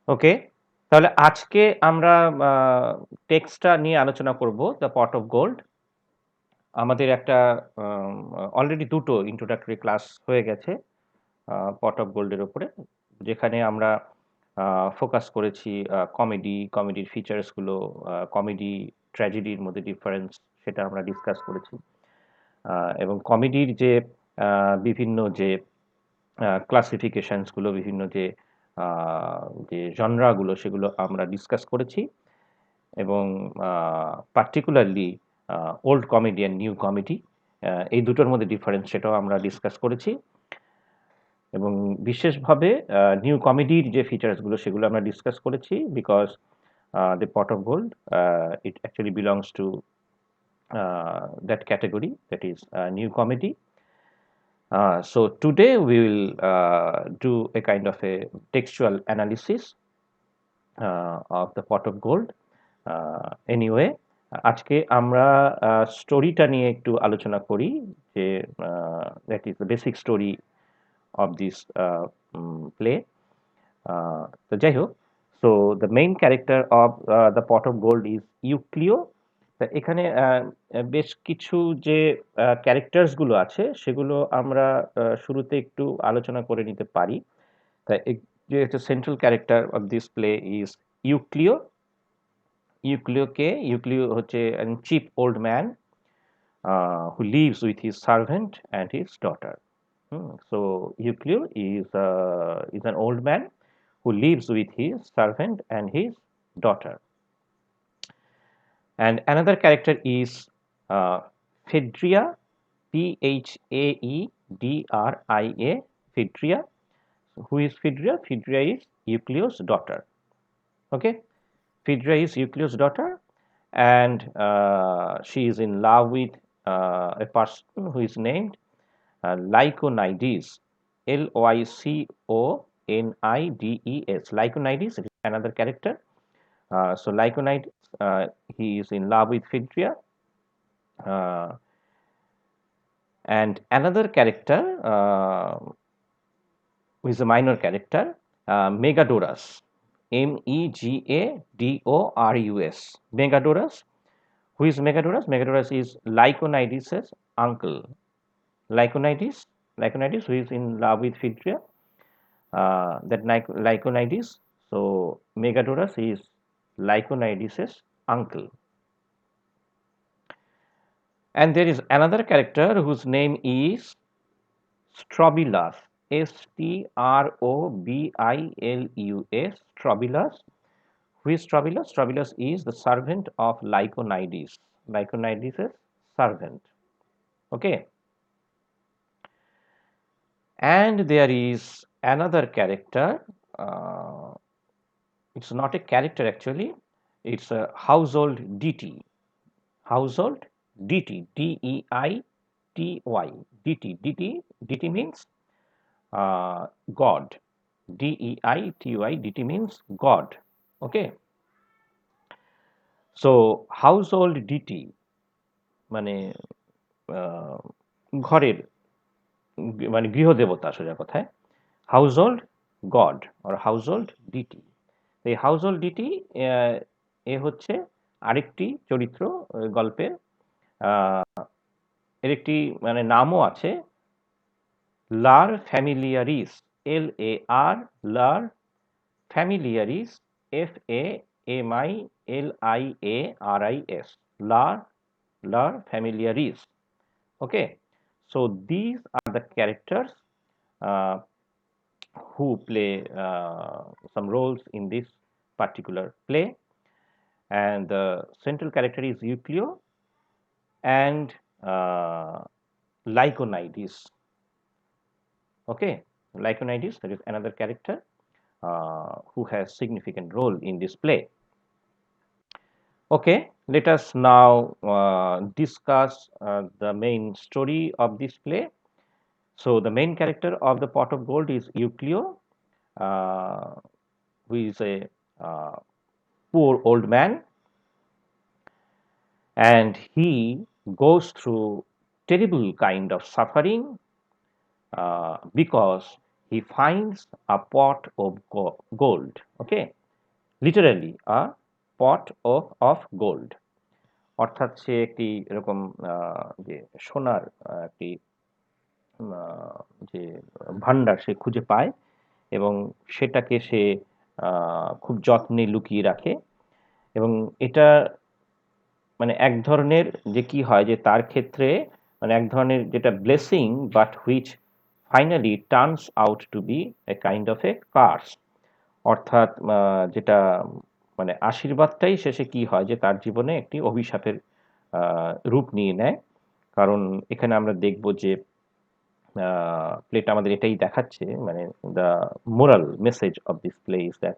ওকে, তাহলে আজকে আমরা টেক্সটটা নিয়ে আলোচনা করব, দ্য পট অফ গোল্ড। আমাদের একটা অলরেডি দুটো ইন্ট্রোডাক্টরি ক্লাস হয়ে গেছে পট অফ গোল্ডের উপরে, যেখানে আমরা ফোকাস করেছি কমেডির ফিচার্সগুলো, কমেডি ট্র্যাজেডির মধ্যে ডিফারেন্স, সেটা আমরা ডিসকাস করেছি। এবং কমেডির যে বিভিন্ন যে ক্লাসিফিকেশনসগুলো, বিভিন্ন যে জনরাগুলো, সেগুলো আমরা ডিসকাস করেছি। এবং particularly old comedy and new comedy, এই দুটোর মধ্যে ডিফারেন্স, সেটাও আমরা ডিসকাস করেছি। এবং বিশেষভাবে নিউ কমেডির যে ফিচার্সগুলো, সেগুলো আমরা ডিসকাস করেছি, because the pot of gold, it actually belongs to that category, that is new comedy. So today we will do a kind of a textual analysis of the pot of gold. Anyway, আজকে আমরা স্টোরিটা নিয়ে একটু আলোচনা করি, যে that is the basic story of this play. তো যাই হোক, so the main character of the pot of gold is Euclio. তা এখানে বেশ কিছু যে ক্যারেক্টার্সগুলো আছে, সেগুলো আমরা শুরুতে একটু আলোচনা করে নিতে পারি। তা যে central character of this play is Euclio. Euclio হচ্ছে cheap old man who lives with his servant and his daughter. So Euclid is an old man who lives with his servant and his daughter. And another character is Phaedria, Phaedria. Phaedria. Who is Phaedria? Phaedria is Euclid's daughter. Okay, Phaedria is Euclid's daughter, and she is in love with a person who is named Lyconides. Lyconides. Lyconides is another character. So Lyconides, he is in love with Phaedria. And another character, who is a minor character, Megadorus. Megadorus. Megadorus. Who is Megadorus? Megadorus is Lyconides' uncle. Lyconides, who is in love with Phaedria. That Lyconides. So Megadorus is Lyconides' uncle. And there is another character whose name is Strobilus. Strobilus. Strobilus. Who is Strobilus? Strobilus is the servant of Lyconides. Lyconides' servant. Okay. And there is another character. It's not a character actually. It's a household deity. Household deity. D-E-I-T-Y. Deity means God. D-E-I-T-Y. Deity means God. Okay. So household deity মানে ঘরের মানে গৃহদেবতা, সোজা কথায় household god or household deity. এই household deity এ হচ্ছে আরেকটি চরিত্র গল্পের। এর একটি মানে নামও আছে, লার ফ্যামিলিয়ারিস। LAR, লার ফ্যামিলিয়ারিস। FAMILIARIS, লার ফ্যামিলিয়ারিস। Okay, so these are the characters who play some roles in this particular play, and the central character is Euclid and Lyconides. Okay, Lyconides, that is another character who has significant role in this play. Okay, let us now discuss the main story of this play. So the main character of the pot of gold is Euclid, who is a poor old man, and he goes through terrible kind of suffering because he finds a pot of gold. Okay, literally a pot of gold, অর্থাৎ সে একটি এরকম যে সোনার একটি আহ, যে ভান্ডার সে খুঁজে পায় এবং সেটাকে সে খুব যত্নে লুকিয়ে রাখে এবং এটা মানে এক ধরনের যে কি হয় যে তার ক্ষেত্রে মানে এক ধরনের যেটা blessing but which finally turns out to be a kind of a curse, অর্থাৎ যেটা মানে আশীর্বাদটাই শেষে কি হয় যে তার জীবনে একটি অভিশাপের রূপ নিয়ে নেয়। কারণ এখানে আমরা দেখব যে প্লেটা আমাদের এটাই দেখাচ্ছে, মানে the moral message of this play is that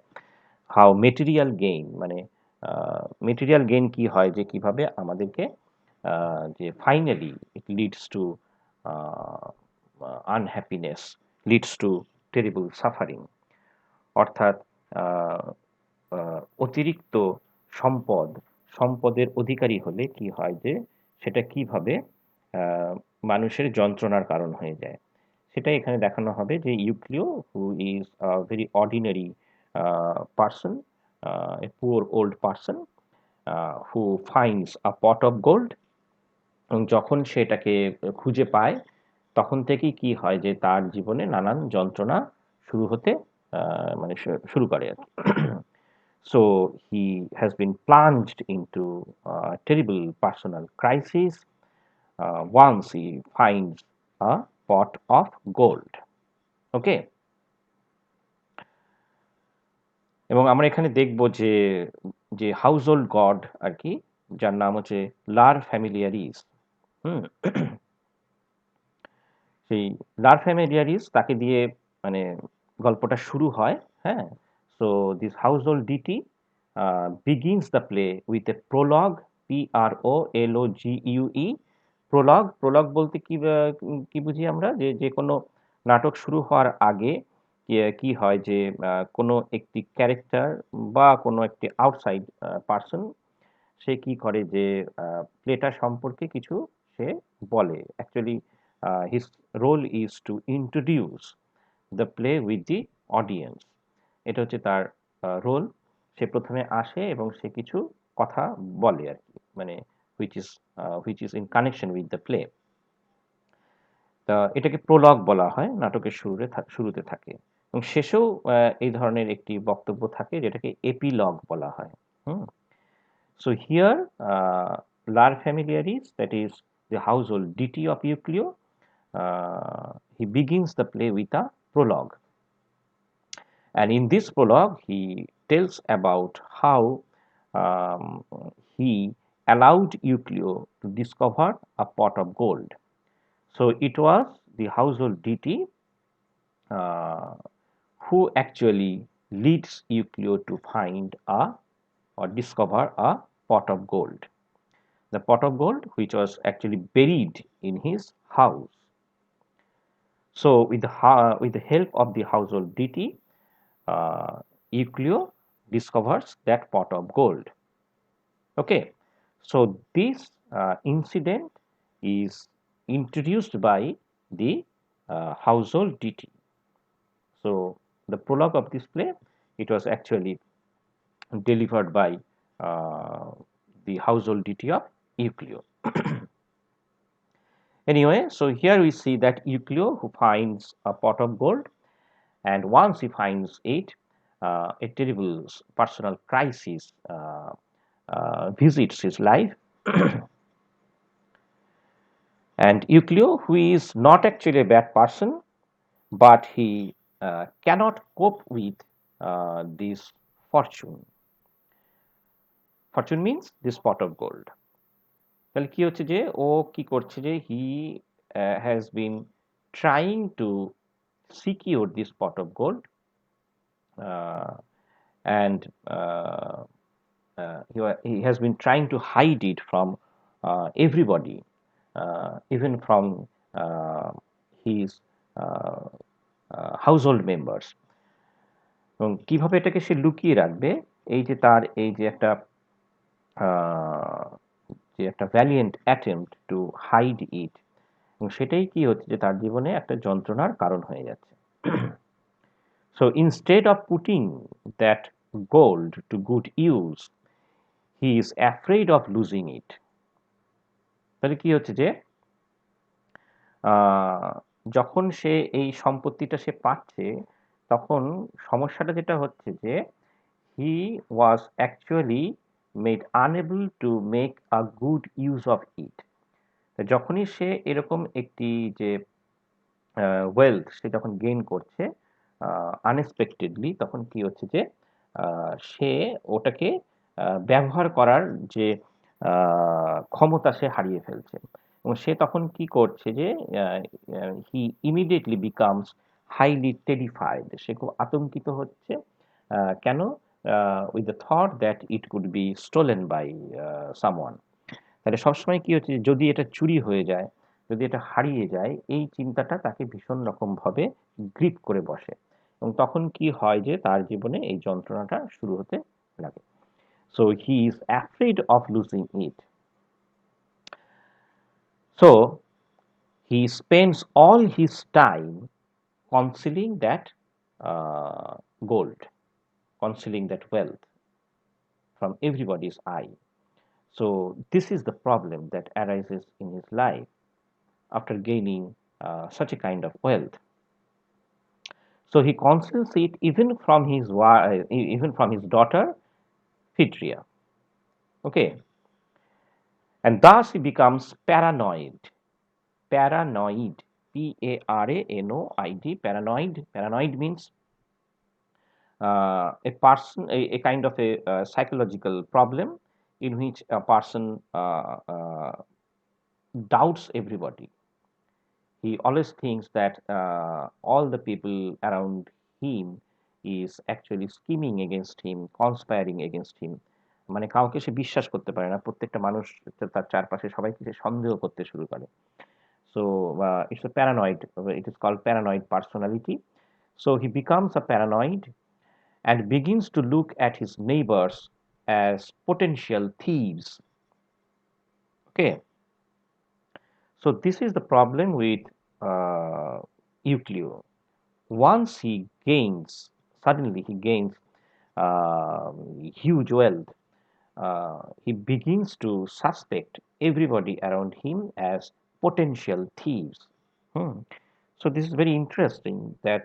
how material gain, মানে মেটেরিয়াল গেইন কি হয় যে কিভাবে আমাদেরকে যে finally it leads to unhappiness, leads to terrible suffering, অর্থাৎ আহ, অতিরিক্ত সম্পদ, সম্পদের অধিকারী হলে কি হয় যে সেটা কিভাবে আহ, মানুষের যন্ত্রণার কারণ হয়ে যায়, সেটাই এখানে দেখানো হবে যে Euclio who is a very ordinary person, a poor old person who finds a pot of gold, এবং যখন সেটাকে খুঁজে পায় তখন থেকেই কি হয় যে তার জীবনে নানান যন্ত্রণা শুরু হতে মানে শুরু করে আর কি। So he has been plunged into a terrible personal crisis once he finds a pot of gold. Okay? এবং আমরা এখানে দেখব যে যে হাউসহোল্ড গড আর কি, যার নাম হচ্ছে লার ফ্যামিলিয়ারিস। হুম, সেই লার ফ্যামিলিয়ারিস তাকে দিয়ে মানে গল্পটা শুরু হয়। হ্যাঁ, so this household deity begins the play with a prologue, PROLOGUE। Prologue, prologue বলতে কি কি বুঝি আমরা, যে যে কোনো নাটক শুরু হওয়ার আগে কি হয় যে কোনো একটি ক্যারেক্টার বা কোনো একটি আউটসাইড পার্সন সে কি করে যে প্লেটা সম্পর্কে কিছু সে বলে। Actually his role is to introduce the play with the audience. এটা হচ্ছে তার রোল। সে প্রথমে আসে এবং সে কিছু কথা বলে আর কি, মানে which is in connection with the play. তা এটাকে প্রলগ বলা হয়, নাটকের শুরুতে থাকে এবং শেষেও এই ধরনের একটি বক্তব্য থাকে যেটাকে এপিলগ বলা হয়। হুম, so here, lar familiaris, that is the household deity of Euclio, he begins the play with a prologue. And in this prologue, he tells about how um, he allowed Euclio to discover a pot of gold. So it was the household deity uh, who actually leads Euclio to find a or discover a pot of gold. The pot of gold which was actually buried in his house. So with the help of the household deity, Euclio discovers that pot of gold. Okay, so this incident is introduced by the household deity. So the prologue of this play, it was actually delivered by uh, the household deity of Euclio. Anyway, so here we see that Euclio, who finds a pot of gold, and once he finds it, a terrible personal crisis visits his life. And Euclio, who is not actually a bad person, but he cannot cope with this fortune. Fortune means this pot of gold. তাহলে কি হচ্ছে যে ও কি করছে যে he has been trying to secure this pot of gold and he has been trying to hide it from everybody, even from uh, his uh, household members. এবং কিভাবে এটাকে সে লুকিয়ে রাখবে, এই যে তার এই যে একটা valiant attempt to hide it, এবং সেটাই কি হচ্ছে যে তার জীবনে একটা যন্ত্রণার কারণ হয়ে যাচ্ছে। So instead of putting that gold to good use, he is afraid of losing it. তাহলে কি হচ্ছে যে আহ, যখন সে এই সম্পত্তিটা সে পাচ্ছে, তখন সমস্যাটা যেটা হচ্ছে যে he was actually made unable to make a good use of it. যখনই সে এরকম একটি যে ওয়েলথ সে যখন গেইন করছে আনএক্সপেক্টেডলি, তখন কি হচ্ছে যে সে ওটাকে ব্যবহার করার যে ক্ষমতা সে হারিয়ে ফেলছে, এবং সে তখন কি করছে যে he immediately becomes highly terrified, সে খুব আতঙ্কিত হচ্ছে। কেন? With the thought that it could be stolen by someone. তাহলে সবসময় কি হচ্ছে, যদি এটা চুরি হয়ে যায়, যদি এটা হারিয়ে যায়, এই চিন্তাটা তাকে ভীষণ রকমভাবে গ্রিপ করে বসে, এবং তখন কি হয় যে তার জীবনে এই যন্ত্রণাটা শুরু হতে লাগে। So he is afraid of losing it. So he spends all his time concealing that gold, concealing that wealth from everybody's eye. So this is the problem that arises in his life after gaining such a kind of wealth. So he conceals it even from his daughter Phaedria. Okay, and thus he becomes paranoid. Paranoid, P-A-R-A-N-O-I-D. Paranoid. Paranoid means a person, a kind of a psychological problem in which a person doubts everybody. He always thinks that all the people around him is actually scheming against him, conspiring against him. মানে কাউকে সে বিশ্বাস করতে পারে না, প্রত্যেকটা মানুষ তার চারপাশে সবাইকে সে সন্দেহ করতে শুরু করে। So it's a paranoid, it is called paranoid personality. So he becomes a paranoid and begins to look at his neighbors as potential thieves. Okay, so this is the problem with Euclid. Once he gains, suddenly he gains huge wealth, he begins to suspect everybody around him as potential thieves. Hmm. So this is very interesting that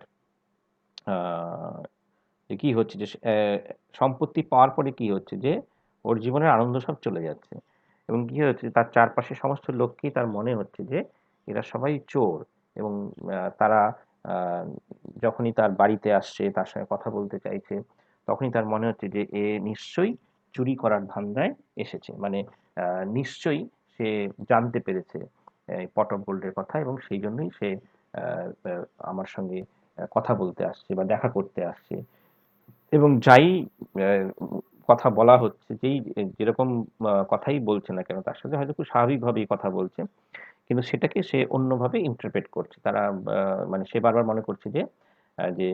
কি হচ্ছে যে সম্পত্তি পাওয়ার পরে কি হচ্ছে যে ওর জীবনের আনন্দ সব চলে যাচ্ছে, এবং কি হচ্ছে তার চারপাশে সমস্ত লোককেই তার মনে হচ্ছে যে এরা সবাই চোর, এবং তারা আহ, যখনই তার বাড়িতে আসছে, তার সঙ্গে কথা বলতে চাইছে, তখনই তার মনে হচ্ছে যে এ নিশ্চয়ই চুরি করার ধান্দায় এসেছে, মানে নিশ্চয়ই সে জানতে পেরেছে এই পট অফ গোল্ডের কথা, এবং সেই জন্যই সে আমার সঙ্গে কথা বলতে আসছে বা দেখা করতে আসছে। এবং যাই কথা বলা হচ্ছে, যেরকম কথাই বলছে না কেন, তার সাথে হয়তো খুব স্বাভাবিকভাবেই কথা বলছে, কিন্তু সেটাকে সে অন্যভাবে ইন্টারপ্রেট করছে। তারা মানে সে বারবার মনে করছে যে যে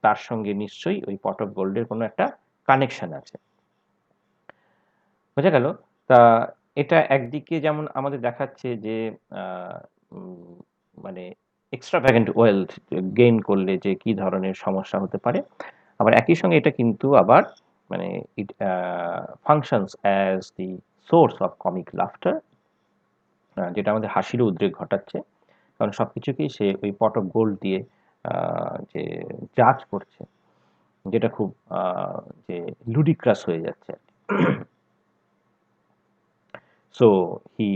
তার সঙ্গে নিশ্চয়ই ওই পট অফ গোল্ডের কোনো একটা কানেকশন আছে। বোঝা গেল? তা এটা একদিকে যেমন আমাদের দেখাচ্ছে যে আহ, উম, মানে এক্সট্রাভ্যাগেন্ট ওয়েলথ গেইন করলে যে কি ধরনের সমস্যা হতে পারে, আবার একই সঙ্গে এটা কিন্তু আবার মানে it functions as the source of comic laughter, যেটা আমাদের হাসিরও উদ্রেক ঘটাচ্ছে, কারণ সবকিছুকেই সে ওই পট অফ গোল্ড দিয়ে যে জাজ করছে, যেটা খুব যে লুডিক্রাস হয়ে যাচ্ছে আর কি। So he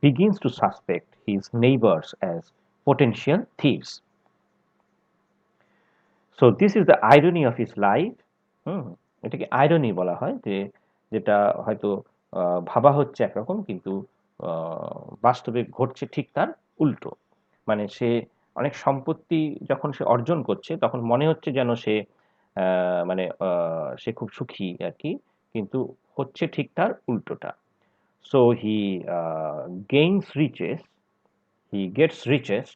begins to suspect his neighbors as potential thieves. So this is the irony of his life. হুম, এটাকে আইরনি বলা হয়, যে যেটা হয়তো ভাবা হচ্ছে একরকম, কিন্তু বাস্তবে ঘটছে ঠিক তার উল্টো। মানে সে অনেক সম্পত্তি যখন সে অর্জন করছে, তখন মনে হচ্ছে যেন সে মানে সে খুব সুখী আর কি, কিন্তু হচ্ছে ঠিক তার উল্টোটা। So he gains riches, he gets riches,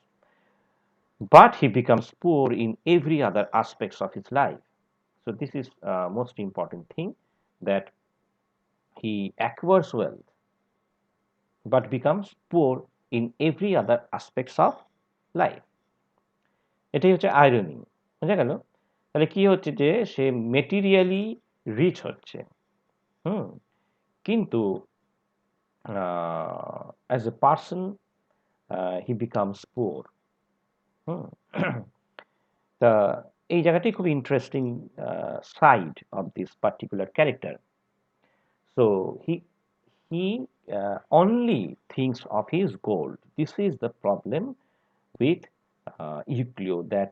but he becomes poor in every other aspects of his life. So this is most important thing, that he acquires wealth but becomes poor in every other aspects of life. এটাই হচ্ছে irony. বোঝা গেল? তাহলে কি হচ্ছে যে সে materially rich হচ্ছে। Hmm? কিন্তু as a person he becomes poor. Hmm? তা এই জায়গাটাই খুব interesting side of this particular character. So he only thinks of his gold. This is the problem with Euclid, that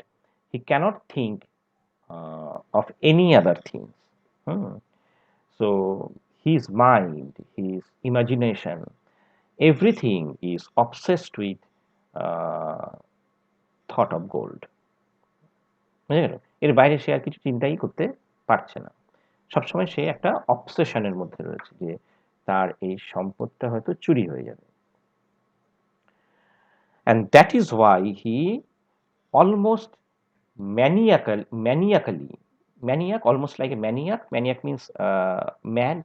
he cannot think of any other things. Hmm. So his mind, his imagination, everything is obsessed with uh, thought of gold. বুঝা গেল? এর বাইরে সে আর কিছু চিন্তাই করতে পারছে না। সবসময় সে একটা অবসেশনের মধ্যে রয়েছে যে তার এই সম্পদটা হয়তো চুরি হয়ে যাবে। And that is why he almost maniac, almost like a maniac. Maniac means mad,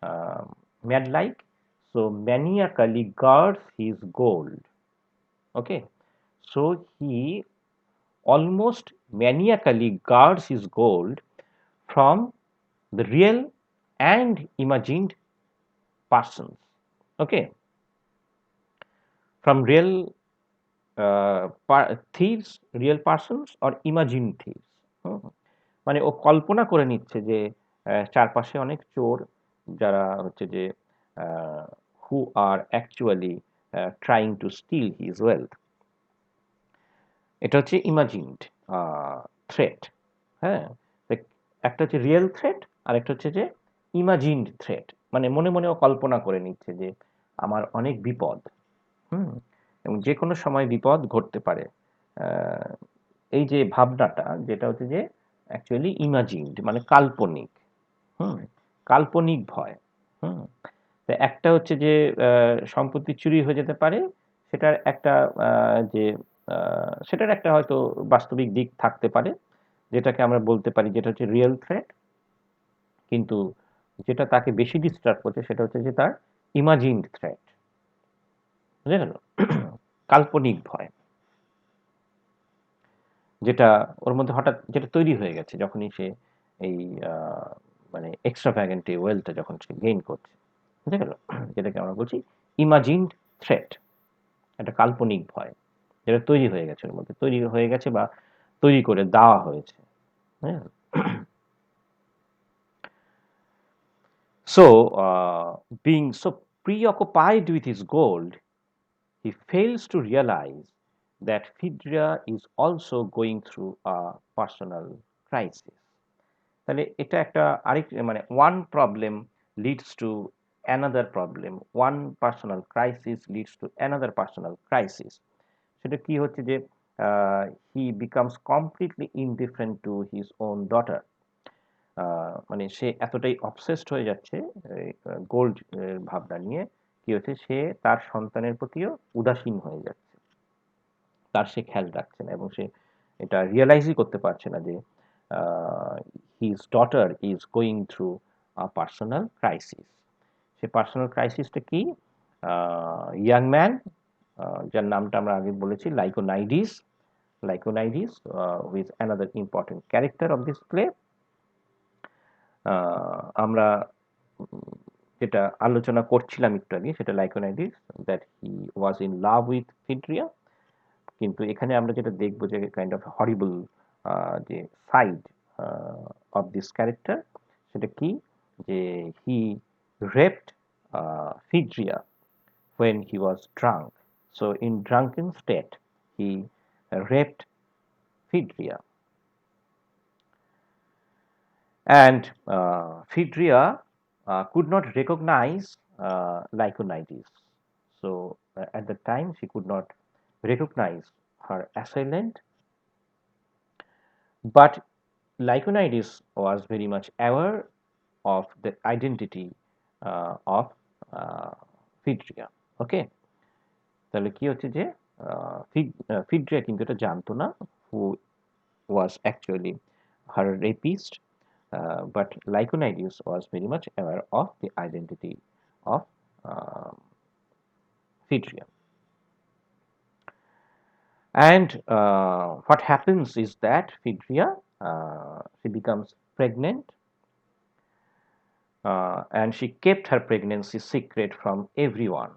uh, mad like. So maniacally guards his gold. Okay. So he almost maniacally guards his gold from the real and imagined persons. Okay, from real thieves, real persons or imagined thieves. হুম? মানে ও কল্পনা করে নিচ্ছে যে চারপাশে অনেক চোর যারা হচ্ছে যে who are actually trying to steal his wealth. এটা হচ্ছে ইমাজিনড থ্রেট। হ্যাঁ, তো একটা হচ্ছে রিয়েল থ্রেট আর একটা হচ্ছে যে ইমাজিনড থ্রেট, মানে মনে মনে ও কল্পনা করে নিচ্ছে যে আমার অনেক বিপদ। হুম, এবং যে কোনো সময় বিপদ ঘটতে পারে। আহ, এই যে ভাবনাটা যেটা হচ্ছে যে অ্যাকচুয়ালি ইমাজিনড মানে কাল্পনিক। হুম, কাল্পনিক ভয়। হুম, তো একটা হচ্ছে যে সম্পত্তি চুরি হয়ে যেতে পারে, সেটার একটা যে সেটার একটা হয়তো বাস্তবিক দিক থাকতে পারে, যেটাকে আমরা বলতে পারি যেটা হচ্ছে রিয়েল থ্রেট। কিন্তু যেটা তাকে বেশি ডিস্টার্ব করছে সেটা হচ্ছে যে তার ইমাজিনড থ্রেট। বুঝা গেল? কাল্পনিক ভয়, যেটা ওর মধ্যে হঠাৎ যেটা তৈরি হয়ে গেছে যখনই সে এই মানে এক্সট্রাভ্যাগেন্ট এই ওয়েলথটা যখন সে গেইন করছে। বুঝা গেল? যেটাকে আমরা বলছি ইমাজিনড থ্রেট, একটা কাল্পনিক ভয় যেটা তৈরি হয়ে গেছে ওর মধ্যে, তৈরি হয়ে গেছে বা তৈরি করে দেওয়া হয়েছে। হ্যাঁ? So, being so preoccupied with his gold, he fails to realize that Phaedra is also going through a personal crisis. তাহলে এটা একটা আরেক মানে one problem leads to another problem, one personal crisis leads to another personal crisis. সেটা কি হচ্ছে যে he becomes completely indifferent to his own daughter. মানে সে এতটাই অবসেসড হয়ে যাচ্ছে গোল্ড ভাবনা নিয়ে, কি হচ্ছে সে তার সন্তানের প্রতিও উদাসীন হয়ে যাচ্ছে, তার সে খেয়াল রাখছে না এবং সে এটা রিয়েলাইজই করতে পারছে না যে his daughter is going through a personal crisis. সে পার্সোনাল ক্রাইসিসটা কি? ইয়াং ম্যান, যার নামটা আমরা আগে বলেছি Lyconides, Lyconides with another important character of this play. আমরা যেটা আলোচনা করছিলাম একটু আগে সেটা Lyconides, that he was in love with Phaedria. কিন্তু এখানে আমরা যেটা দেখবো যে কাইন্ড অফ হরিবল যে সাইড অফ দিস ক্যারেক্টার, সেটা কি? যে হি raped ফিড্রিয়া when he was drunk. So in drunken state, he raped Phaedria. And Phaedria could not recognize Lyconides. So at the time, she could not recognize her assailant. But Lyconides was very much aware of the identity of uh, Phaedria. Okay, তাহলে কি হচ্ছে যে ফিড্রিয়া কিন্তু এটা জানতো না who was actually her rapist, but Lyconides was very much aware of the identity of uh, Phaedria. And what happens is that Phaedria, she becomes pregnant, and she kept her pregnancy secret from everyone.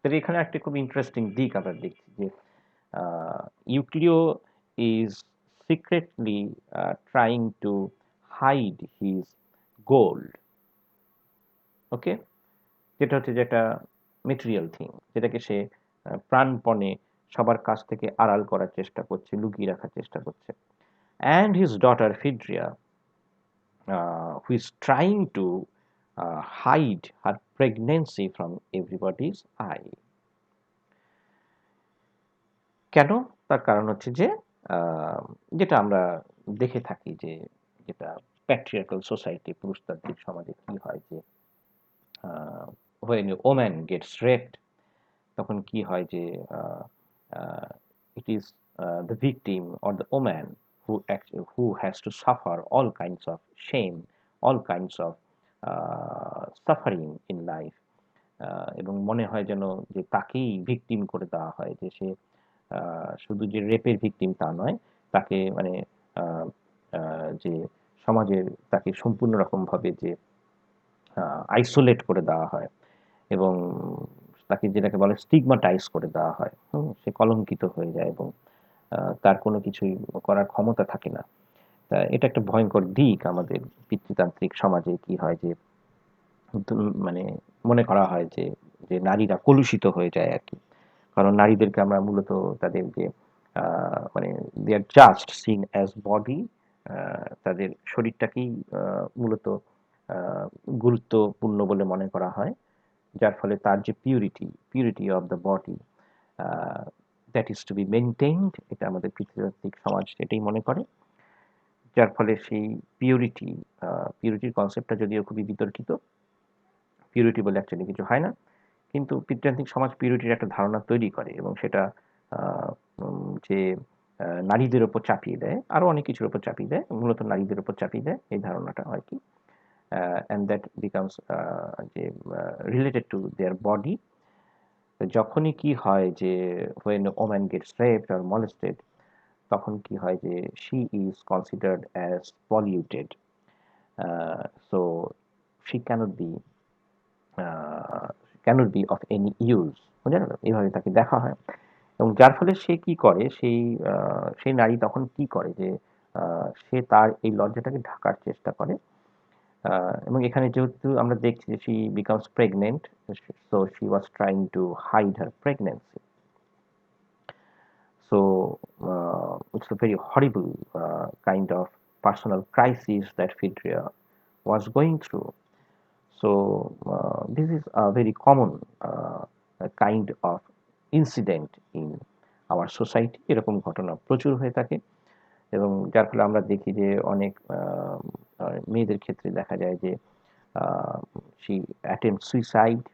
তো এখানে একটা খুব interesting দিক আমরা দেখছি যে ইউক্লিও is secretly trying to hide his gold. ওকে, যেটা হচ্ছে যে একটা মেটেরিয়াল থিং, যেটাকে সে প্রাণপণে সবার কাছ থেকে আড়াল করার চেষ্টা করছে, লুকিয়ে রাখার চেষ্টা করছে। And his daughter Phaedria, who is trying to hide her pregnancy from everybody's eye. কেন? তার কারণ হচ্ছে যে যেটা আমরা দেখে থাকি যে যেটা প্যাট্রিয়ার্কাল সোসাইটি, পুরুষতান্ত্রিক সমাজে কি হয় যে when a woman gets raped, তখন কি হয় যে it is the victim or the woman who has to suffer all kinds of shame, all kinds of suffering in life, এবং মনে হয় যেন যে তাকেই ভিকটিম করে দেওয়া হয়, যে সে শুধু যে রেপের ভিকটিম তা নয়, তাকে মানে যে সমাজের তাকে সম্পূর্ণ রকমভাবে যে আইসোলেট করে দেওয়া হয় এবং তাকে যেটাকে বলে স্টিগমাটাইজ করে দেওয়া হয়। সে কলঙ্কিত হয়ে যায় এবং তার কোনো কিছুই করার ক্ষমতা থাকে না। এটা একটা ভয়ঙ্কর দিক আমাদের পিতৃতান্ত্রিক সমাজে। কি হয় যে মানে মনে করা হয় যে যে নারীরা কলুষিত হয়ে যায় আর কি। কারণ নারীদেরকে আমরা মূলত তাদের যে মানে দে আর জাস্ট সিন অ্যাজ বডি, তাদের শরীরটাকেই মূলত গুরুত্বপূর্ণ বলে মনে করা হয়, যার ফলে তার যে purity of the body that is to be maintained, এটা আমাদের পিতৃতান্ত্রিক সমাজ এটাই মনে করে। যার ফলে সেই পিউরিটির কনসেপ্টটা যদিও খুবই বিতর্কিত, পিউরিটি বলে অ্যাকচুয়ালি কিছু হয় না, কিন্তু পিতৃতান্ত্রিক সমাজ পিউরিটির একটা ধারণা তৈরি করে এবং সেটা যে নারীদের ওপর চাপিয়ে দেয়, আরো অনেক কিছুর উপর চাপিয়ে দেয়, মূলত নারীদের উপর চাপিয়ে দেয় এই ধারণাটা আর কি। অ্যান্ড দ্যাট বিকামস যে রিলেটেড টু দেয়ার বডি। যখনই কি হয় যে when a woman gets raped or molested, তখন কি হয় যে she is considered as polluted, so she uh, cannot be of any use, বুঝা গেল? এভাবে তাকে দেখা হয় এবং যার ফলে সে কি করে, সেই নারী তখন কি করে যে সে তার এই লজ্জাটাকে ঢাকার চেষ্টা করে। এবং এখানে যেহেতু আমরা দেখছি যে she becomes pregnant, so she was trying to hide her pregnancy. So it's a very horrible kind of personal crisis that Phaedria was going through. So this is a very common kind of incident in our society. এরকম ঘটনা প্রচুর হয়ে থাকে এবং যার ফলে আমরা দেখি যে অনেক মেয়েদের ক্ষেত্রে দেখা যায় যে she attempts suicide,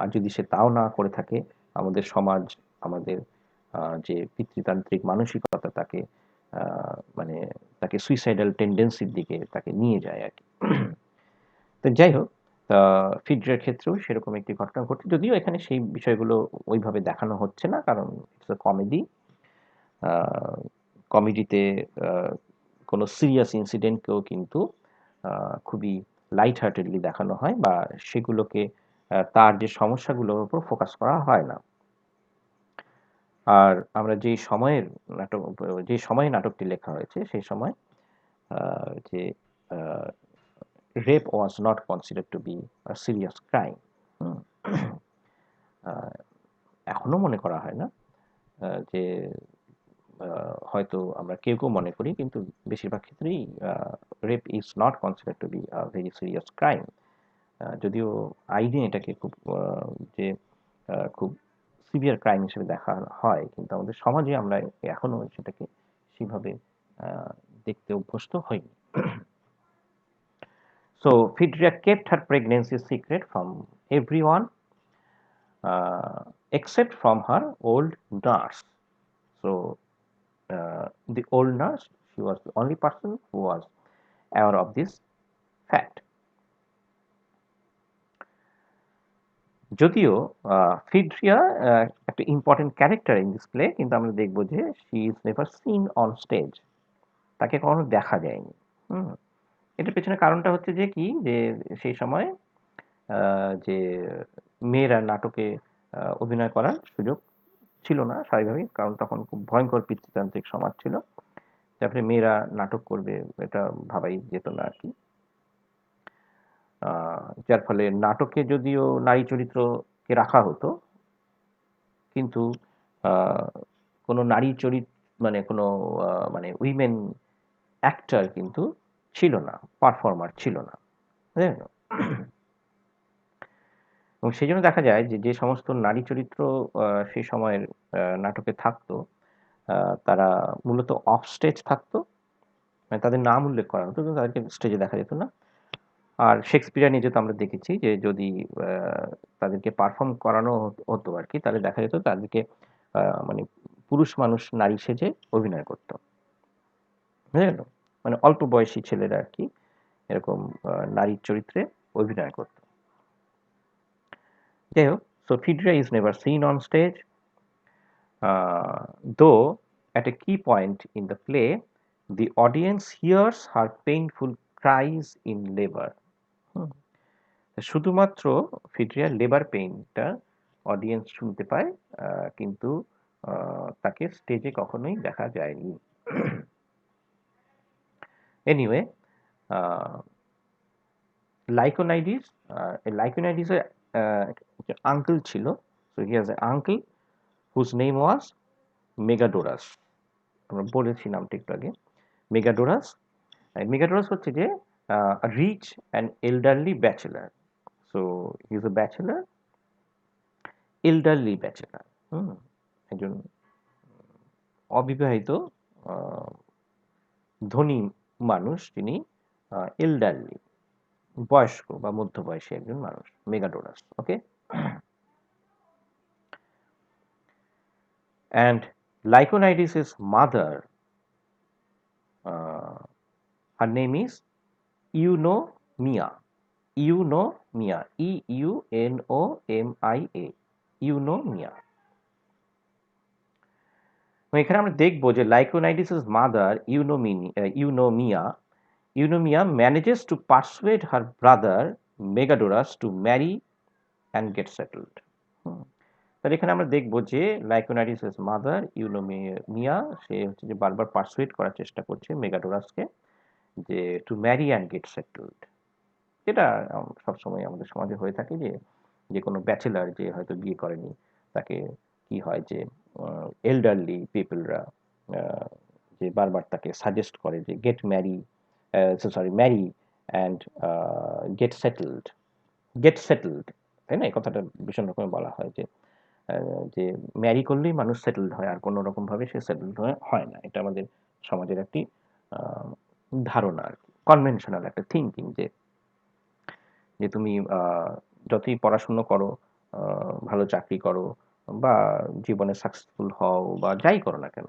আর যদি সে তাও না করে থাকে, আমাদের সমাজ, আমাদের যে পিতৃতান্ত্রিক মানসিকতা তাকে মানে তাকে সুইসাইডাল টেন্ডেন্সির দিকে তাকে নিয়ে যায় আর কি। তো যাই হোক, ফিডরের ক্ষেত্রেও সেরকম একটি ঘটনা ঘটছে, যদিও এখানে সেই বিষয়গুলো ওইভাবে দেখানো হচ্ছে না, কারণ ইটস আ কমেডি। কমেডিতে কোনো সিরিয়াস ইনসিডেন্টকেও কিন্তু খুবই লাইট হার্টেডলি দেখানো হয় বা সেগুলোকে তার যে সমস্যাগুলোর উপর ফোকাস করা হয় না। আর আমরা যে সময়ে নাটকটি লেখা হয়েছে সেই সময় যে rape was not considered two be a serious crime. এখনো মনে করা হয় না, যে হয়তো আমরা কেউ মনে করি, কিন্তু বেশিরভাগ ক্ষেত্রেই rape is not considered two be a very serious crime. যদিও আইনে এটাকে যে খুব সিভিয়ার ক্রাইম হিসেবে দেখা হয়, কিন্তু আমাদের সমাজে আমরা এখনো সেটাকে সেভাবে দেখতে অভ্যস্ত হইনি। So Phaedria kept her pregnancy secret from everyone, except from her old nurse. So the old nurse, she was the only person who was aware of this fact. যদিও ফিড্রিয়া একটা important character in this play, কিন্তু আমরা দেখব যে she is never seen on stage, তাকে কখনো দেখা যায়নি। হুম, এটার পেছনে কারণটা হচ্ছে যে কি, যে সেই সময় যে মেয়েরা নাটকে অভিনয় করার সুযোগ ছিল না স্বাভাবিকভাবেই, কারণ তখন খুব ভয়ঙ্কর পিতৃতান্ত্রিক সমাজ ছিল। তারপরে মেয়েরা নাটক করবে এটা ভাবাই যেত না আর কি। যার ফলে নাটকে যদিও নারী চরিত্রকে রাখা হতো, কিন্তু আহ, কোনো নারী চরিত্র মানে কোনো মানে উইমেন অ্যাক্টর কিন্তু ছিল না, পারফর্মার ছিল না, বুঝলেন তো? এবং সেই জন্য দেখা যায় যে যে সমস্ত নারী চরিত্র সেই সময়ের নাটকে থাকতো, তারা মূলত অফ স্টেজ থাকতো, মানে তাদের নাম উল্লেখ করা হতো কিন্তু তাদেরকে স্টেজে দেখা যেত না। আর শেক্সপিয়ার নিজে তো আমরা দেখেছি যে যদি তাদেরকে পারফর্ম করানো হতো আর কি, তাহলে দেখা যেত তাদেরকে মানে পুরুষ মানুষ নারী সেজে অভিনয় করতো, বুঝলেন তো? মানে অল্প বয়সী ছেলেরা আর কি এরকম নারীর চরিত্রে অভিনয় করত। যাই হোক, so Phaedria is never seen on stage, though at a key point in the play the audience hears her painful cries in labor. হুম, শুধুমাত্র ফিডরিয়ার লেবার পেইনটা অডিয়েন্স শুনতে পায়, কিন্তু তাকে স্টেজে কখনোই দেখা যায়নি। এনিওয়ে, লাইকোনাইডিস, লাইকোনাইডিসের আঙ্কেল ছিল, so he has a uncle whose name was Megadorus. আমরা বলেছি নামটা একটু আগে, মেগাডোরাস। মেগাডোরাস হচ্ছে যে rich and elderly bachelor. So he is a bachelor, elderly bachelor. Hmm, একজন অবিবাহিত আহ, ধনী মানুষ, যিনি এল্ডারলি, বয়স্ক বা মধ্যবয়সী একজন মানুষ, মেগাডোরাস। ওকে, and Lyconides' mother, uh, her name is Eunomia. Eunomia, Eunomia, Eunomia. এখানে আমরা দেখব যে লাইকোনাইডিসের mother Eunomia manages to persuade her brother Megadorus to marry and get settled. তাহলে এখানে আমরা দেখব যে লাইকোনাইডিসের মাদার ইউনোমিয়া, সে হচ্ছে যে বারবার পারসুয়েড করার চেষ্টা করছে মেগাডোরাসকে যে to marry and get settled. যেটা সবসময় আমাদের সমাজে হয়ে থাকে, যে যে কোনো ব্যাচেলার যে হয়তো বিয়ে করেনি তাকে কি হয় যে এল্ডারলি পিপলরা যে বারবার তাকে সাজেস্ট করে যে get marry, sorry marry and get settled, get settled, তাই না? এই কথাটা ভীষণ রকমের বলা হয় যে যে ম্যারি করলেই মানুষ সেটেলড হয়, আর কোনো রকমভাবে সে সেটেলড হয় না। এটা আমাদের সমাজের একটি আহ, ধারণা আর কি, কনভেনশনাল একটা থিঙ্কিং, যে যে তুমি যতই পড়াশুনো করো, ভালো চাকরি করো, বা জীবনে সাকসেসফুল হও, বা যাই করো না কেন,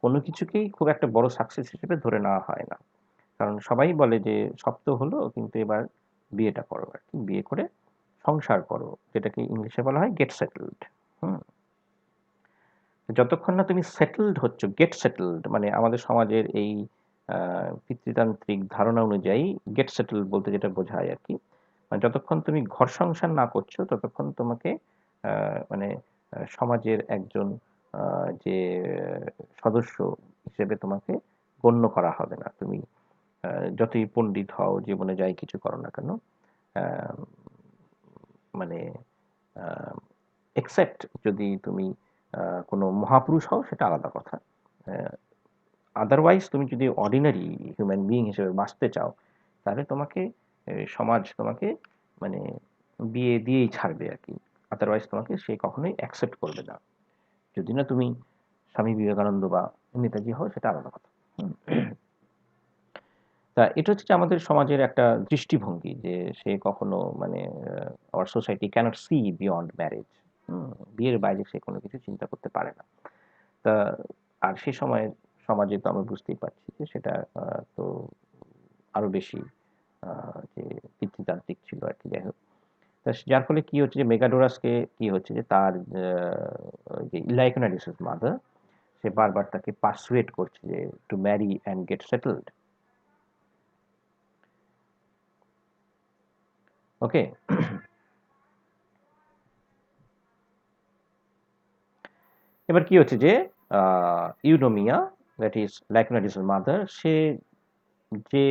কোনো কিছুকেই খুব একটা বড় সাকসেস হিসেবে ধরে নেওয়া হয় না। কারণ সবাই বলে যে সব তো হলো, কিন্তু এবার বিয়েটা করো আর কি, বিয়ে করে সংসার করো, যেটাকে ইংলিশে বলা হয় গেট সেটেলড। হুম, যতক্ষণ না তুমি সেটেলড হচ্ছ, গেট সেটেলড মানে আমাদের সমাজের এই পিতৃতান্ত্রিক ধারণা অনুযায়ী গেট সেটেলড বলতে যেটা বোঝায় আর কি, মানে যতক্ষণ তুমি ঘর সংসার না করছো ততক্ষণ তোমাকে মানে সমাজের একজন যে সদস্য হিসেবে তোমাকে গণ্য করা হবে না। তুমি যতই পণ্ডিত হও, জীবনে যাই কিছু করো না কেন, আহ, মানে এক্সেপ্ট যদি তুমি কোনো মহাপুরুষ হও, সেটা আলাদা কথা। আদারওয়াইজ তুমি যদি অর্ডিনারি হিউম্যান বিইং হিসেবে বাঁচতে চাও, তাহলে তোমাকে সমাজ তোমাকে মানে বিয়ে দিয়েই ছাড়বে আর কি। আদারওয়াইজ তোমাকে সে কখনোই অ্যাকসেপ্ট করবে না। যদি না তুমি স্বামী বিবেকানন্দ বা নেতাজি হও, সেটা আলাদা কথা। হুম। তা এটা হচ্ছে যে আমাদের সমাজের একটা দৃষ্টিভঙ্গি, যে সে কখনো মানে our society can't see beyond marriage. বিয়ের বাইরে সে কোনো কিছু চিন্তা করতে পারে না। তা আর সে সময়ের সমাজে তো আমরা বুঝতেই পারছি যে সেটা তো আরো বেশি যে পিতৃতান্ত্রিক ছিল আর কি। যাই হোক, যার ফলে কি হচ্ছে যে মেগাডোরাসকে কি হচ্ছে যে তার যে লাইকোনাইডিসের মাদার সে বারবার তাকে পারসুয়েট করছে যে to marry and get settled. Okay. এবার কি হচ্ছে যে ইউনোমিয়া দ্যাট ইজ লাইকোনাইডিসের মাদার সে যে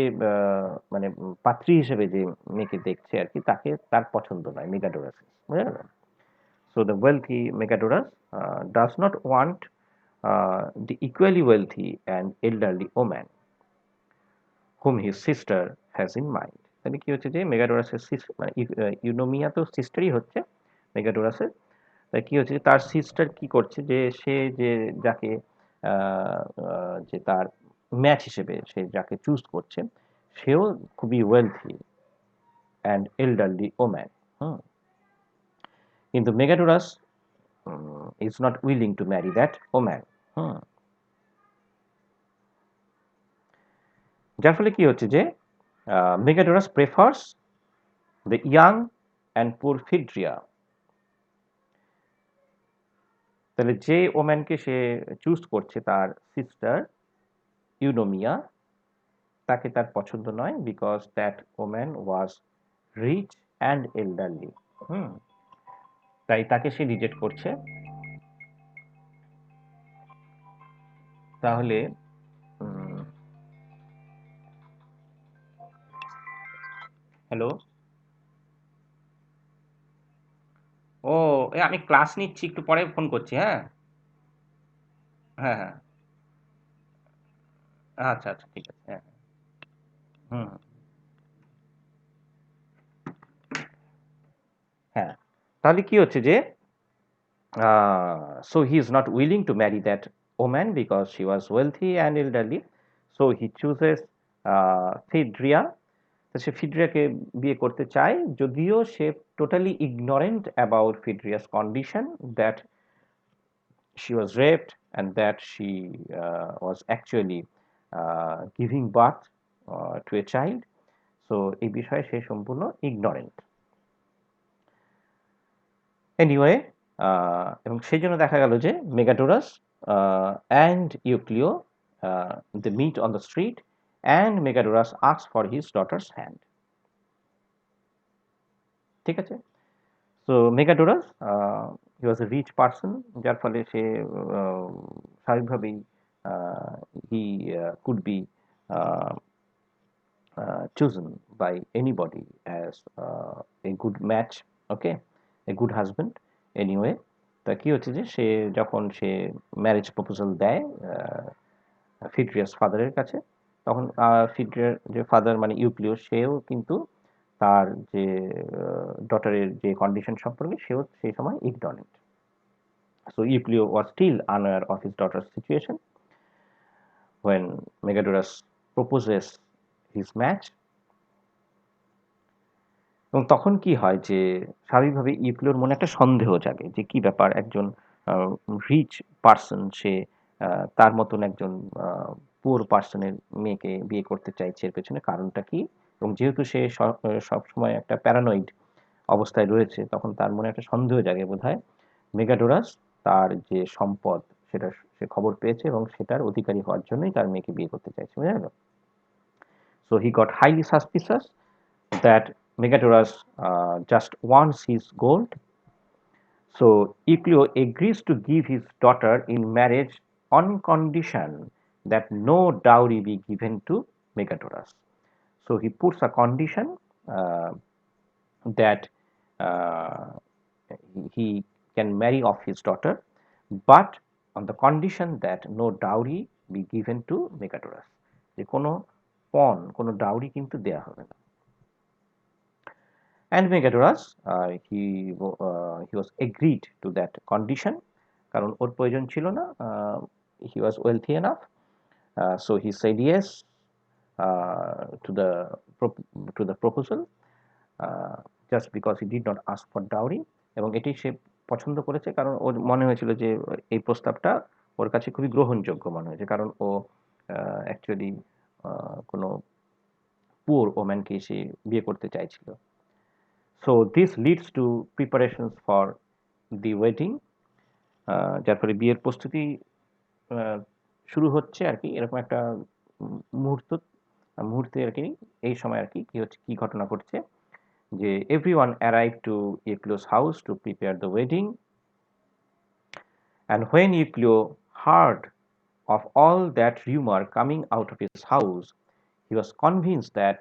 মানে পাত্রী হিসেবে যে মেয়েকে দেখছে আর কি তাকে তার পছন্দ নয় মেগাডোরাস, বুঝা গেল? So the wealthy Megadoras does not want the equally wealthy and elderly woman whom his sister has in mind. তাহলে কি হচ্ছে যে মেগাডোরাসের মানে ইউনোমিয়া তো সিস্টারই হচ্ছে মেগাডোরাসের। তাই কি হচ্ছে যে তার সিস্টার কি করছে যে সে যে যাকে যে তার ম্যাচ হিসেবে সে যাকে চুজ করছে সেও খুবই wealthy and elderly woman. Hmm, কিন্তু Megadorus is not willing to marry that woman. Hmm, যার ফলে কি হচ্ছে যে Megadorus prefers the young and poor Phaedria. তাহলে যে ওম্যানকে সে চুজ করছে তার সিস্টার ইউনোমিয়া তাকে তার পছন্দ নয় because that woman was rich and elderly. Hmm, তাই তাকে সে রিজেক্ট করছে। তাহলে হ্যালো, ও আমি ক্লাস নিচ্ছি, একটু পরে ফোন করছি। হ্যাঁ, হ্যাঁ, হ্যাঁ, আচ্ছা আচ্ছা, ঠিক আছে। হ্যাঁ, হুম, হ্যাঁ, তাহলে কি হচ্ছে যে so he is not willing to marry that woman because she was wealthy and elderly. So he chooses Phaedria. তো সে ফিডরিয়াকে বিয়ে করতে চায় যদিও সে totally ignorant about Phaedria's condition that she was raped and that she was actually giving birth to a child. So এই বিষয়ে সে সম্পূর্ণ ignorant. Anyway এবং সেই জন্য দেখা গেল যে Megadorus and Euclio they meet on the street and Megadorus ask for his daughter's hand. ঠিক আছে? So Megadorus he was a rich person, যার ফলে সে স্বাভাবিকভাবেই he could be chosen by anybody as a good match, okay, a good husband. Anyway, তা কি হচ্ছে যে সে যখন সে ম্যারেজ প্রপোজাল দেয় ফিডরিয়াস ফাদারের কাছে, তখন ফিডরিয়ার যে ফাদার মানে ইউক্লিয়াস সেও কিন্তু তার যে ডটারের যে কন্ডিশন সম্পর্কে সেও সেই সময় ignorant. So Euclio was still unaware of his daughter's situation when Megadorus proposes his match. এবং তখন কি হয় যে স্বাভাবিকভাবে ইউক্লিওর মনে একটা সন্দেহ জাগে যে কি ব্যাপার, একজন রিচ পার্সন সে তার মতন একজন পুয়ার পার্সনের মেয়েকে বিয়ে করতে চাইছে, এর পেছনে কারণটা কি? এবং যেহেতু সে সবসময় একটা প্যারানয়েড অবস্থায় রয়েছে তখন তার মনে একটা সন্দেহ জাগে বোধহয় মেগাডোরাস তার যে সম্পদ সেটা সে খবর পেয়েছে এবং সেটার অধিকারী হওয়ার জন্যই তার মেয়েকে বিয়ে করতে চাইছে, বুঝা গেল? So he got highly সাসপিসাস that Megadoras just wants his gold. So Euclio agrees to give his daughter in marriage on condition that no dowry be given to Megadoras. So he puts a condition that uh, he can marry off his daughter, but on the condition that no dowry be given to Megadoras. যে কোনো পণ, কোনো dowry কিন্তু দেয়া হবে না। And Megadoras he was agreed to that condition কারণ ওর প্রয়োজন ছিল না, he was wealthy enough, so he said yes to the proposal just because he did not ask for dowry. এবং এটি সে পছন্দ করেছে কারণ ওর মনে হয়েছিল যে এই প্রস্তাবটা ওর কাছে খুবই গ্রহণযোগ্য মনে হয়েছে, কারণ ও অ্যাকচুয়ালি কোনো পুয়ার ওম্যানকে সে বিয়ে করতে চাইছিল। So this leads to preparations for the wedding. যার ফলে বিয়ের প্রস্তুতি শুরু হচ্ছে আর কি, এরকম একটা মুহূর্ত মুহূর্তে আর কি, এই সময় আর কি কি হচ্ছে, কি ঘটনা ঘটছে যে everyone arrived to Euclid's house to prepare the wedding, and when Euclid heard of all that rumor coming out of his house, he was convinced that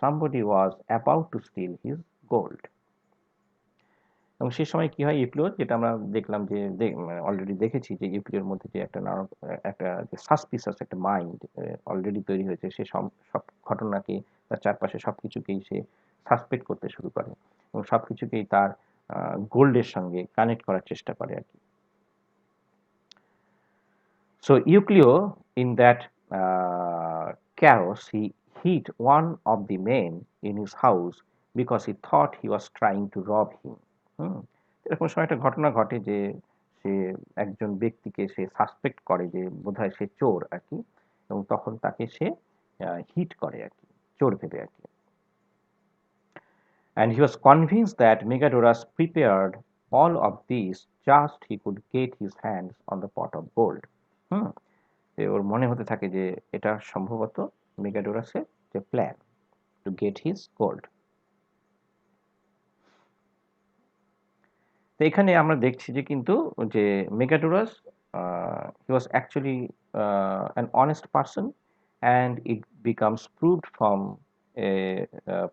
somebody was about to steal his gold. এবং সে সময় কি হয়, ইউক্লিওর, যেটা আমরা দেখলাম যে already দেখেছি যে ইউক্লিওর মধ্যে যে একটা যে সাসপিসাস একটা মাইন্ড অলরেডি তৈরি হয়েছে, সে সব ঘটনাকে, তার চারপাশে সবকিছুকেই সে সাসপেক্ট করতে শুরু করে এবং সবকিছুকেই তার গোল্ডের সঙ্গে কানেক্ট করার চেষ্টা করে আর কি। So Euclid, in that chaos, he hit one of the men in his house because he thought he was trying to rob him. এরকম সময় একটা ঘটনা ঘটে যে সে একজন ব্যক্তিকে সে সাসপেক্ট করে যে বোধহয় সে চোর আর কি, এবং তখন তাকে সে হিট করে আর কি, চোর ভেবে আর কি। And he was convinced that Megadorus prepared all of this just he could get his hands on the pot of gold. ওর মনে হতে থাকে যে এটা সম্ভবত মেগাডোরাসের যে plan to get his gold. তো এখানে আমরা দেখছি যে কিন্তু যে Megadorus he was actually an honest person, and it becomes proved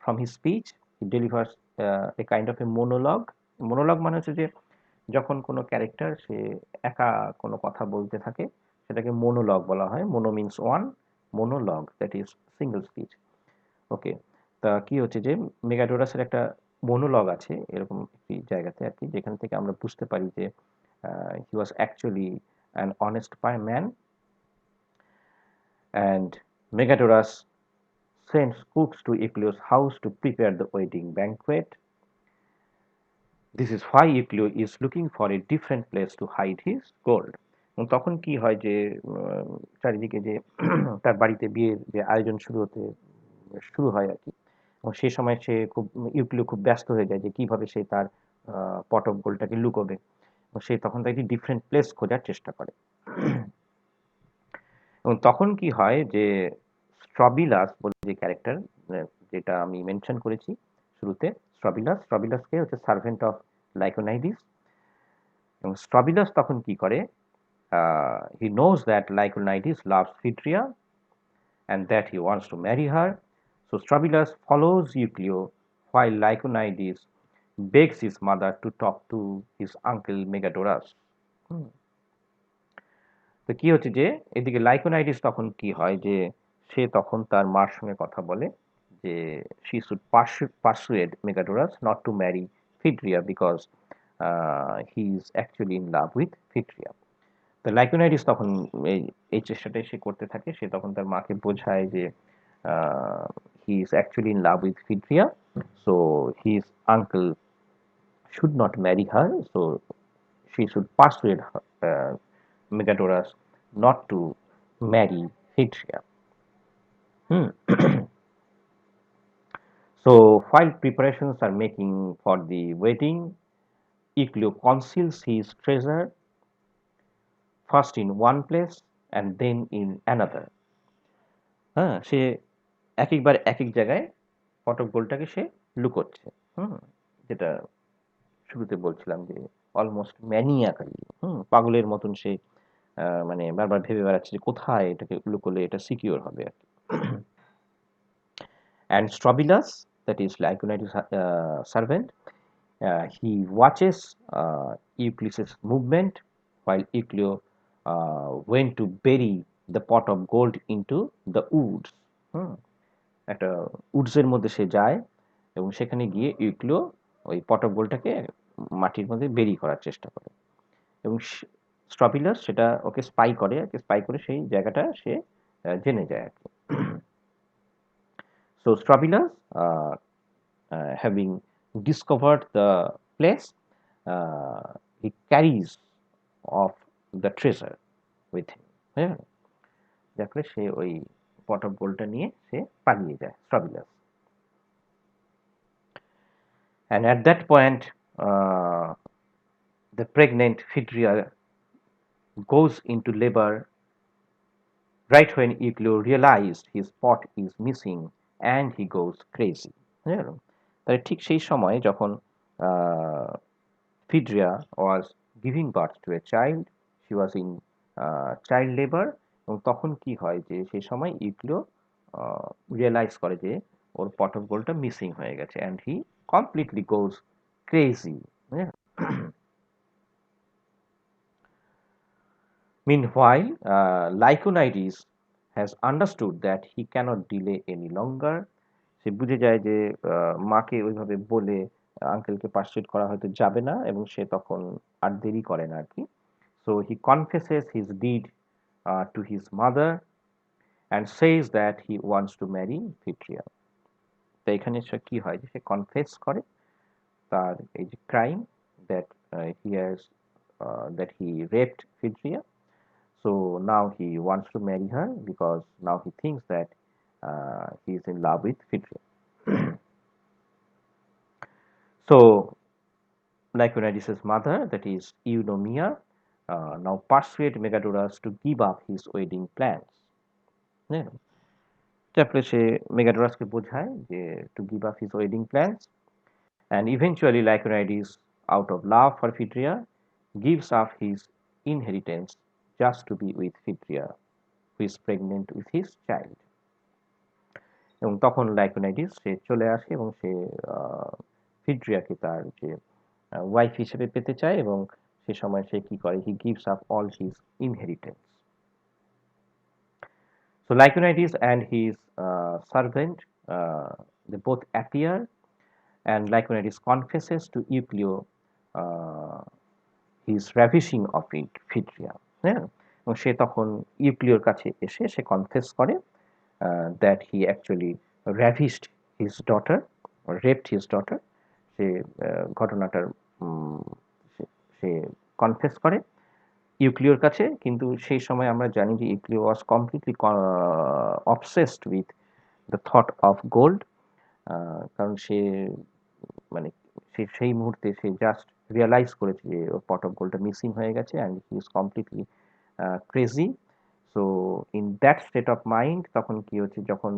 from his speech. He delivers a kind of a monologue. Monologue মানে হচ্ছে যে যখন কোনো ক্যারেক্টার সে একা কোনো কথা বলতে থাকে সেটাকে মোনোলগ বলা হয়। Mono means one, monologue that is single speech. Okay, তা কি হচ্ছে যে মেগাডোরাসের একটা মোনোলগ আছে এরকম একটি জায়গাতে আর কি, যেখান থেকে আমরা বুঝতে পারি যে he was actually an honest man, and Megadorus sends cooks to Euclid's house to prepare the wedding banquet. This is why Euclid is looking for a different place to hide his gold. এবং তখন কি হয় যে চারিদিকে যে তার বাড়িতে বিয়ের যে আয়োজন শুরু হয় আর কি, এবং সেই সময় সে ইউক্লিড খুব ব্যস্ত হয়ে যায় যে কিভাবে সে তার পট অফ গোল্ডটাকে লুকোবে, এবং সে তখন তার একটি ডিফারেন্ট প্লেস খোঁজার চেষ্টা করে। এবং তখন কি হয় যে স্ট্রবিলাস বলে যে ক্যারেক্টার, যেটা আমি মেনশন করেছি শুরুতে, স্ট্রবিলাসকে হচ্ছে সার্ভেন্ট অফ লাইকোনাইডিস। এবং স্ট্রবিলাস তখন কি করে, he knows that Lyconides loves Phaedria and that he wants to marry her. So Strobylus follows Euclid while Lyconides begs his mother to talk to his uncle Megadorus. তো কি হচ্ছে যে এদিকে লাইকোনাইডিস তখন কি হয় যে সে তখন তার মার সঙ্গে কথা বলে যে she should persuade Megadorus not to marry Phaedria because he is actually in love with Phaedria. তো লাইকোনাইডিস তখন এই চেষ্টাটাই সে করতে থাকে। সে তখন তার মাকে বোঝায় যে he is actually in love with Phaedria, so his uncle should not marry her, so she should persuade Megadorus not to marry Phaedria. So while preparations are making for the wedding, Euclid conceals his treasure first in one place and then in another. হ্যাঁ, সে একেকবার একেক জায়গায় পট of গোল্ডটাকে সে লুকোচ্ছে। যেটা শুরুতে বলছিলাম যে almost ম্যানিয়াকালি, পাগলের মতন সে মানে বারবার ভেবে বেড়াচ্ছে যে কোথায় এটাকে লুকোলে এটা সিকিউর হবে আর কি। And Strobylus, that is Lyconides' servant, he watches Euclid's movement while Euclid went to bury the pot of gold into the woods. একটা উডসের মধ্যে সে যায় এবং সেখানে গিয়ে ইউক্লিও ওই পট অফ গোল্ডটাকে মাটির মধ্যে বেরি করার চেষ্টা করে, এবং স্ট্রবিলাস সেটা ওকে স্পাই করে সেই জায়গাটা সে জেনে যায় আর কি। So Strobilus having discovered the place, he carries off the treasure with him. হ্যাঁ, যার ফলে সে ওই পট অফ গোল্ডটা নিয়ে সে পালিয়ে যায় স্ট্রবিলাস। and at that point the pregnant Phaedria goes into labor right when Euclid realized his pot is missing and he goes crazy. তাহলে ঠিক সেই সময় যখন Phaedria was giving birth to a child, she was in child labor, এবং তখন কি হয় যে সেই সময় ইউক্লিও রিয়েলাইজ করে যে ওর পট অফ গোল্ডটা মিসিং হয়ে গেছে and he completely goes crazy. Meanwhile, Lyconides has understood that he cannot delay any longer. সে বুঝে যায় যে মাকে ওইভাবে বলে আঙ্কেলকে পার্সুয়েট করা হয়তো যাবে না এবং সে তখন আর দেরি করে না আর কি। So he confesses his deed to his mother and says that he wants to marry Phaedria. তো এখানে সে কি হয় যে সে কনফেস করে তার এই যে crime that he has that he raped Phaedria. So now he wants to marry her because now he thinks that he is in love with Phaedria. So Lyconides' mother, that is Eunomia, now persuade Megadoras to give up his wedding plans. তারপরে সে মেগাডোরাসকে বোঝায় যে to give up his wedding plans, and eventually Lyconides, out of love for Phaedria, gives up his inheritance just to be with Phaedria, who is pregnant with his child. এবং তখন লাইকোনাইডিস সে চলে আসে এবং সে ফিড্রিয়াকে তার যে ওয়াইফ হিসেবে পেতে চায় এবং সে সময় সে কি করে, he gives up all his inheritance. So Lyconides and his servant, they both appear, and Lyconides confesses to Euclid his ravishing of Phaedria. হ্যাঁ, এবং সে তখন ইউক্লিওর কাছে এসে সে কনফেস করে that he actually ravished his daughter or raped his daughter. সে ঘটনাটার সে confess করে ইউক্লিওর কাছে, কিন্তু সেই সময় আমরা জানি যে Euclio was completely obsessed with the thought of gold, কারণ সে মানে সেই মুহূর্তে সে জাস্ট রিয়ালাইজ করেছে যে ওর পট অফ গোল্ডটা মিসিং হয়ে গেছে and he is completely crazy. So in that state of mind তখন কি হচ্ছে, যখন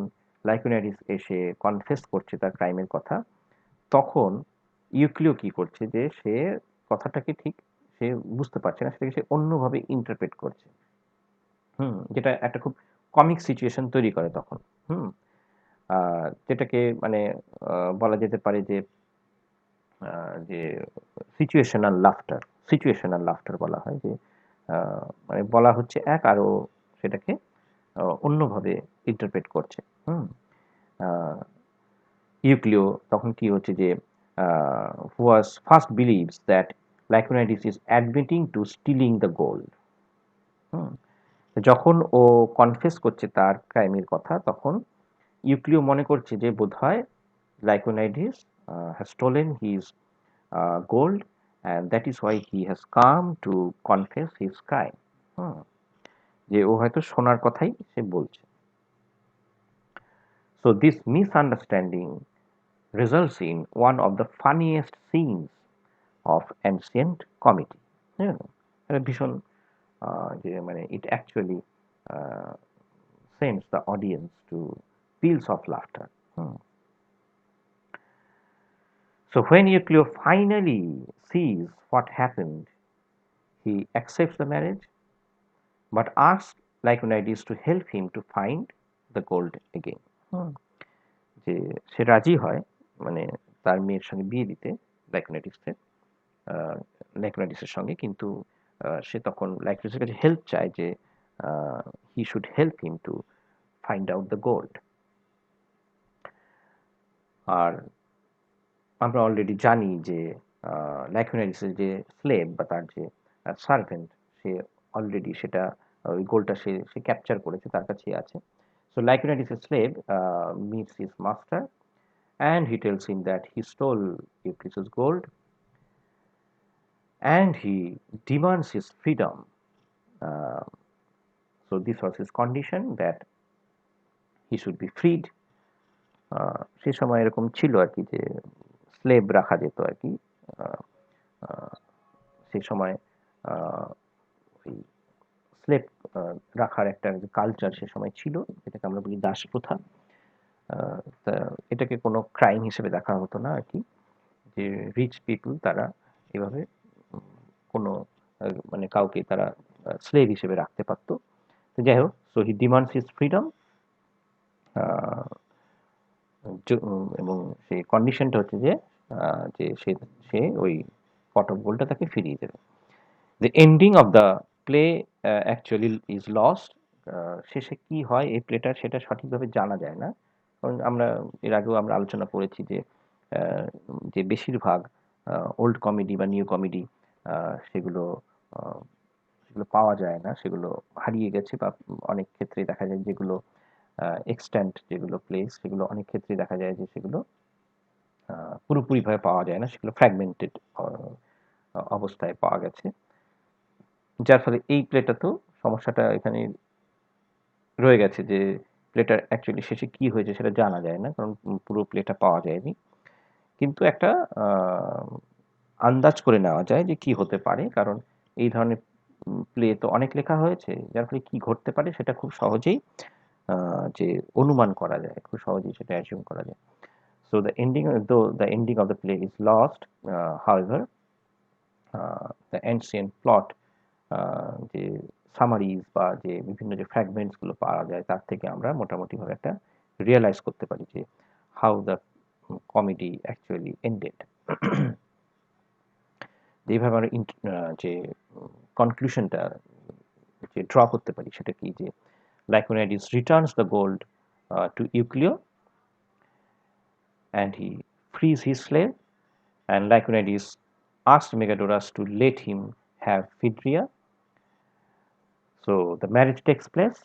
লাইকোনাইডিস এসে কনফেস করছে তার ক্রাইমের কথা, তখন ইউক্লিও কি করছে যে সে কথাটাকে ঠিক সে বুঝতে পারছে না, সেটাকে সে অন্যভাবে ইন্টারপ্রেট করছে, যেটা একটা খুব কমিক সিচুয়েশন তৈরি করে তখন, যেটাকে মানে বলা যেতে পারে যে যে সিচুয়েশনাল লাফটার বলা হয়, যে মানে বলা হচ্ছে এক আরও সেটাকে অন্যভাবে ইন্টারপ্রেট করছে। ইউক্লিও তখন কি হচ্ছে যে was first believes that Lyconides is admitting to stealing the gold. যখন ও কনফেস করছে তার ক্রাইমের কথা, তখন ইউক্লিও মনে করছে যে বোধহয় Lyconides has stolen his gold and that is why he has come to confess his crime. যে ও হয়তো সোনার কথাই সে বলছে। So this misunderstanding results in one of the funniest scenes of ancient comedy. এটা ভীষণ যে মানে it actually sends the audience to peals of laughter. So when Euclid finally sees what happened, he accepts the marriage but asks Lyconides to help him to find the gold again. যে সে রাজি হয় মানে তার মেয়ের সঙ্গে বিয়ে দিতে লাইকোনাইডিসের সঙ্গে, কিন্তু সে তখন লাইকোনাইডিসের কাছে হেল্প চায় যে he should help him to find out the gold. আর আমরা অলরেডি জানি যে লাইকোনাইডিসের যে স্লেভ বা তার যে সার্ভেন্ট, সে অলরেডি সেটা ওই গোল্ডটা সে ক্যাপচার করেছে, তার কাছেই আছে। So Lyconides' slave meets his master and he tells him that he stole Euclid's gold and he demands his freedom. So this was his condition, that he should be freed. সেই সময় এরকম ছিল আর কি, যে স্লেভ রাখা যেত আর কি। সেই সময় ওই স্লেভ রাখার একটা কালচার সে সময় ছিল, যেটাকে আমরা বলি দাস প্রথা। তা এটাকে কোনো ক্রাইম হিসেবে দেখা হতো না আর কি, যে রিচ পিপল তারা এভাবে কোনো মানে কাউকে তারা স্লেভ হিসেবে রাখতে পারতো। তো যাই হোক, so he demands his freedom, এবং সেই কন্ডিশনটা হচ্ছে যে যে সে ওই পট অফ গোল্ডটা তাকে ফিরিয়ে দেবে। The ending of the play actually is lost. শেষে কি হয় এই প্লেটার সেটা সঠিকভাবে জানা যায় না, কারণ আমরা এর আগেও আমরা আলোচনা করেছি যে যে বেশিরভাগ ওল্ড কমেডি বা নিউ কমেডি সেগুলো সেগুলো পাওয়া যায় না, সেগুলো হারিয়ে গেছে, বা অনেক ক্ষেত্রে দেখা যায় যেগুলো এক্সট্যান্ট যেগুলো প্লেস সেগুলো অনেক ক্ষেত্রে দেখা যায় যে সেগুলো পুরোপুরিভাবে পাওয়া যায় না, সেগুলো ফ্র্যাগমেন্টেড অবস্থায় পাওয়া গেছে, যার ফলে এই প্লেটাতেও সমস্যাটা এখানে রয়ে গেছে যে প্লেটার অ্যাকচুয়ালি শেষে কি হয়েছে সেটা জানা যায় না, কারণ পুরো প্লেটা পাওয়া যায়নি। কিন্তু একটা আন্দাজ করে নেওয়া যায় যে কি হতে পারে, কারণ এই ধরনের প্লে তো অনেক লেখা হয়েছে, যার ফলে কি ঘটতে পারে সেটা খুব সহজেই যে অনুমান করা যায়, খুব সহজেই সেটা অ্যাজিউম করা যায়। So the ending of the play is lost. However, the ancient plot, যে সামারিজ বা যে বিভিন্ন যে ফ্র্যাগমেন্টস গুলো পাওয়া যায় তার থেকে আমরা মোটামুটিভাবে একটা রিয়েলাইজ করতে পারি যে how the comedy actually ended. যেভাবে আমরা যে কনক্লুশনটা যে ড্র করতে পারি সেটা কি, যে Lyconides returns the gold to Euclio and he frees his slave, and Lyconides asked Megadorus to let him have Phaedria. So the marriage takes place,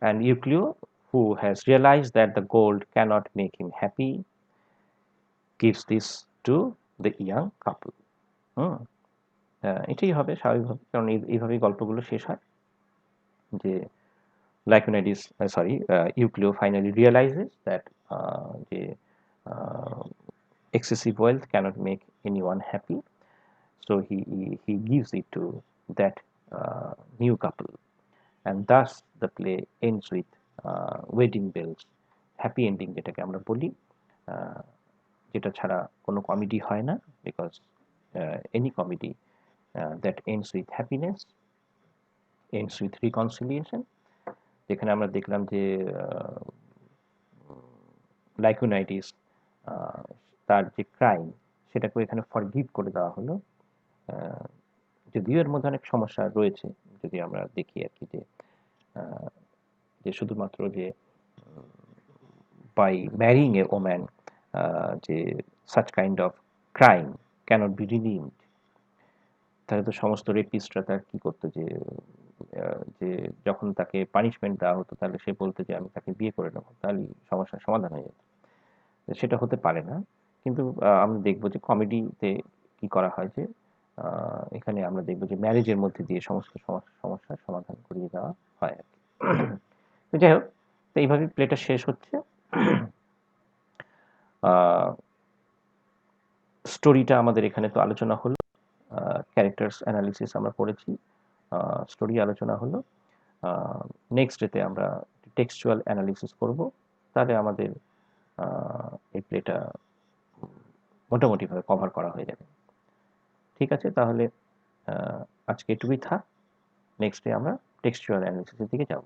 and Euclio, who has realized that the gold cannot make him happy, gives this to the young couple. এটাই হবে স্বাভাবিকভাবে, কারণ এইভাবেই গল্পগুলো শেষ হয়, যে Lyconides, Euclio finally realizes that যে excessive wealth cannot make anyone happy, so he gives it to that new couple, and thus the play ends with wedding bells, happy ending যেটাকে আমরা বলি, যেটা ছাড়া কোনো কমেডি হয় না, because any comedy that ends with happiness ends with reconciliation। যেখানে আমরা দেখলাম যে লাইকোনাইটিস তার যে ক্রাইম সেটাকে এখানে ফরগিভ করে দেওয়া হলো, যদিও এর মধ্যে অনেক সমস্যা রয়েছে, যদি আমরা দেখি আর কি, যে শুধুমাত্র যে by marrying a woman যে such kind of crime cannot be redeemed, তাহলে তো সমস্ত রেপিস্টরা তার কি করতো, যে যে যখন তাকে পানিশমেন্ট দেওয়া হতো তাহলে সে বলতো যে আমি তাকে বিয়ে করে নেবো, তাহলে সমস্যার সমাধান হয়ে যেত। সেটা হতে পারে না, কিন্তু আমরা দেখব যে কমেডিতে কি করা হয়, যে এখানে আমরা দেখব যে ম্যারেজের মধ্যে দিয়ে সমস্ত সমস্যার সমাধান করিয়ে দেওয়া হয় আর কি। তো যাই হোক, তো এইভাবে প্লেটা শেষ হচ্ছে। স্টোরিটা আমাদের এখানে তো আলোচনা হলো, ক্যারেক্টার্স অ্যানালিসিস আমরা করেছি, স্টোরি আলোচনা হলো। নেক্সট ডেতে আমরা টেক্সচুয়াল অ্যানালিসিস করব, তাহলে আমাদের এই প্লেটা মোটামুটিভাবে কভার করা হয়ে যাবে। ঠিক আছে, তাহলে আজকে এটুকুই থাক, নেক্সট ডে আমরা টেক্সচুয়াল অ্যানালিসিসের দিকে যাব।